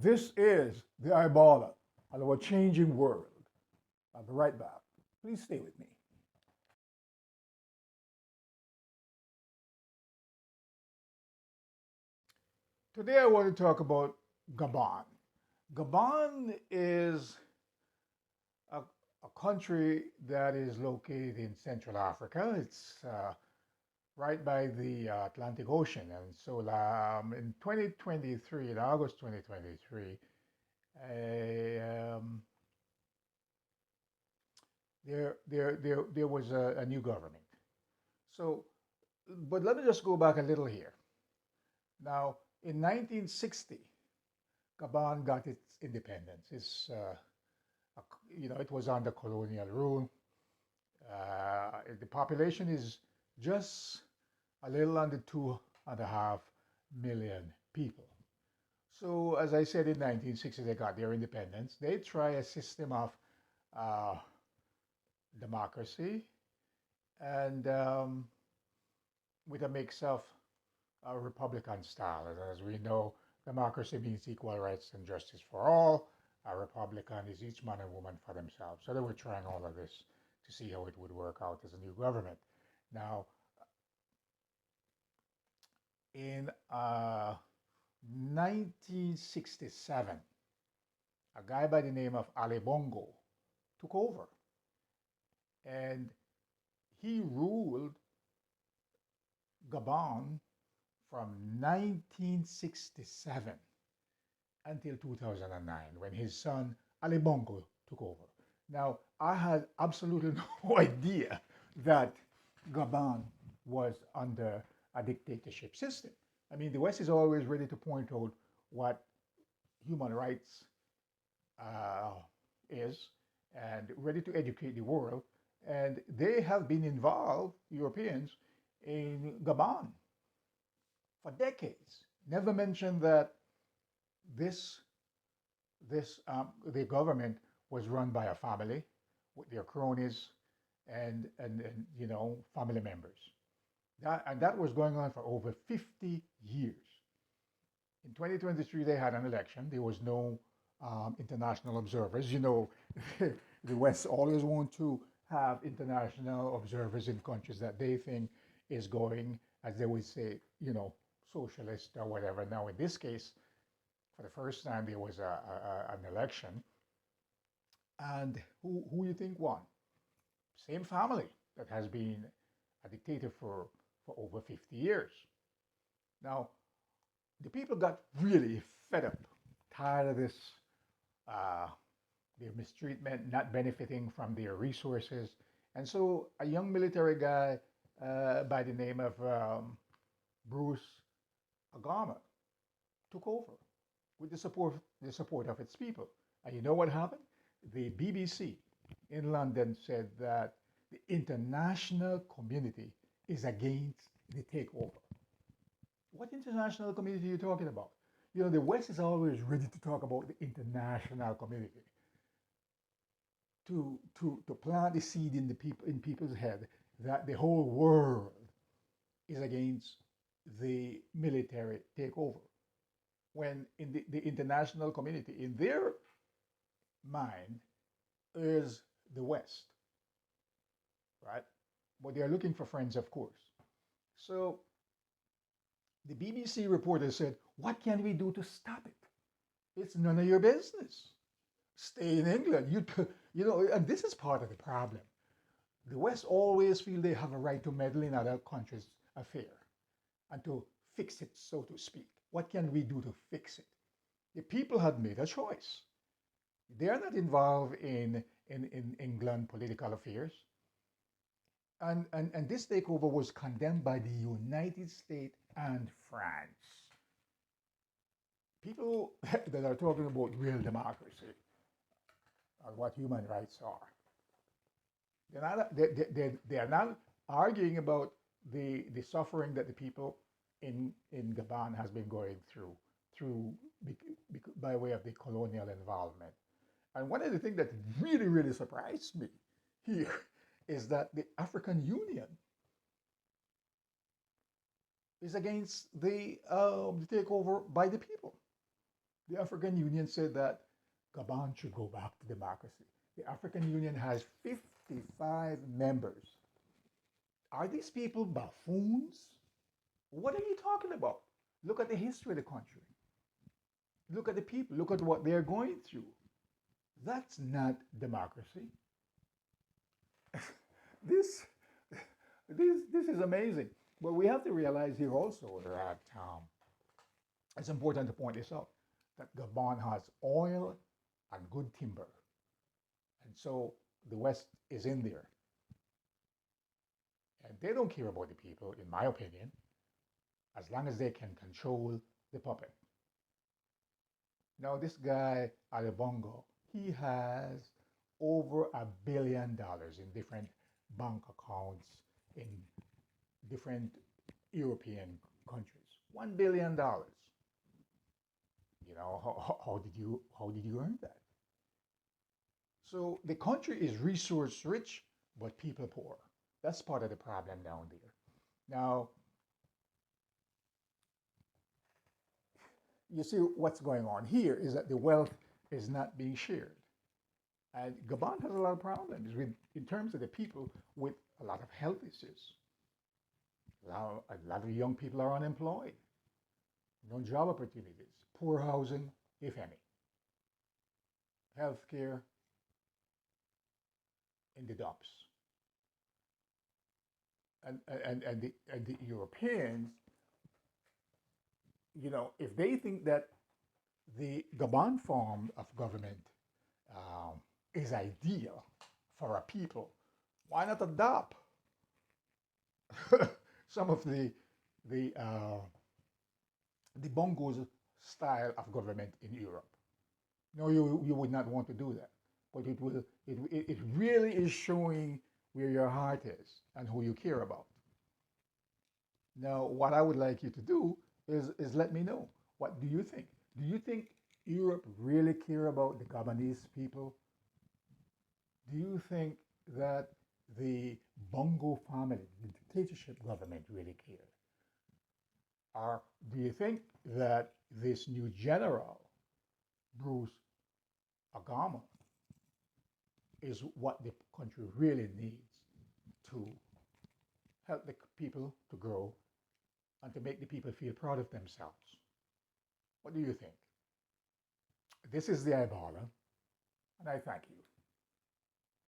This is the Ebola of a changing world. I'll be right back. Please stay with me. Today I want to talk about Gabon. Gabon is a, a country that is located in Central Africa. It's right by the Atlantic Ocean. And so in 2023, in August 2023, there was a new government. So, but let me just go back a little here. Now, in 1960, Gabon got its independence. It was under colonial rule. The population is just a little under 2.5 million people. So, as I said, in 1960, they got their independence. They try a system of uh, democracy and with a mix of a Republican style. As we know, democracy means equal rights and justice for all. A Republican is each man and woman for themselves. So they were trying all of this to see how it would work out as a new government. Now, in 1967, a guy by the name of Ali Bongo took over, and he ruled Gabon from 1967 until 2009 when his son Ali Bongo took over. Now, I had absolutely no idea that Gabon was under a dictatorship system. I mean, the West is always ready to point out what human rights uh, is and ready to educate the world. And they have been involved, Europeans, in Gabon for decades. Never mentioned that this the government was run by a family with their cronies and family members. That was going on for over 50 years. In 2023, they had an election. There was no international observers. The West always want to have international observers in countries that they think is going, as they would say, socialist or whatever. Now, in this case, for the first time, there was an election. And who you think won? Same family that has been a dictator for over 50 years. Now, the people got really fed up, tired of this, uh, their mistreatment, not benefiting from their resources. And so a young military guy by the name of Bruce Agama took over with the support of its people. And you know what happened? The BBC in London said that the international community is against the takeover. What international community are you talking about? The West is always ready to talk about the international community to plant the seed in people's head that the whole world is against the military takeover. When in the international community, in their mind, is the West, right? But they are looking for friends, of course. So the BBC reporter said, "What can we do to stop it? It's none of your business. Stay in England." And this is part of the problem. The West always feel they have a right to meddle in other countries' affair and to fix it, so to speak. What can we do to fix it? The people had made a choice. They are not involved in England political affairs. And this takeover was condemned by the United States and France. People that are talking about real democracy or what human rights are, they are not arguing about the suffering that the people in Gabon has been going through by way of the colonial involvement. And one of the things that really, really surprised me here is that the African Union is against the takeover by the people. The African Union said that Gabon should go back to democracy. The African Union has 55 members. Are these people buffoons? What are you talking about? Look at the history of the country. Look at the people. Look at what they're going through. That's not democracy. This, this is amazing. But we have to realize here also that it's important to point this out that Gabon has oil and good timber. And so the West is in there. And they don't care about the people, in my opinion, as long as they can control the puppet. Now, this guy, Bongo, he has over $1 billion in different bank accounts in different European countries. $1 billion. You know, how did you earn that? So the country is resource rich, but people poor. That's part of the problem down there. Now, you see what's going on here is that the wealth is not being shared. And Gabon has a lot of problems in terms of the people with a lot of health issues. A lot of young people are unemployed, no job opportunities, poor housing, if any, healthcare in the dumps. And the Europeans, if they think that the Gabon form of government um, is ideal for a people, why not adopt some of the Bongo's style of government in Europe? No, you would not want to do that, but it really is showing where your heart is and who you care about. Now, what I would like you to do is let me know. What do you think? Do you think Europe really care about the Gabonese people? Do you think that the Bongo family, the dictatorship government, really care? Or do you think that this new general, Bruce Agama, is what the country really needs to help the people to grow and to make the people feel proud of themselves? What do you think? This is the Ebola, and I thank you.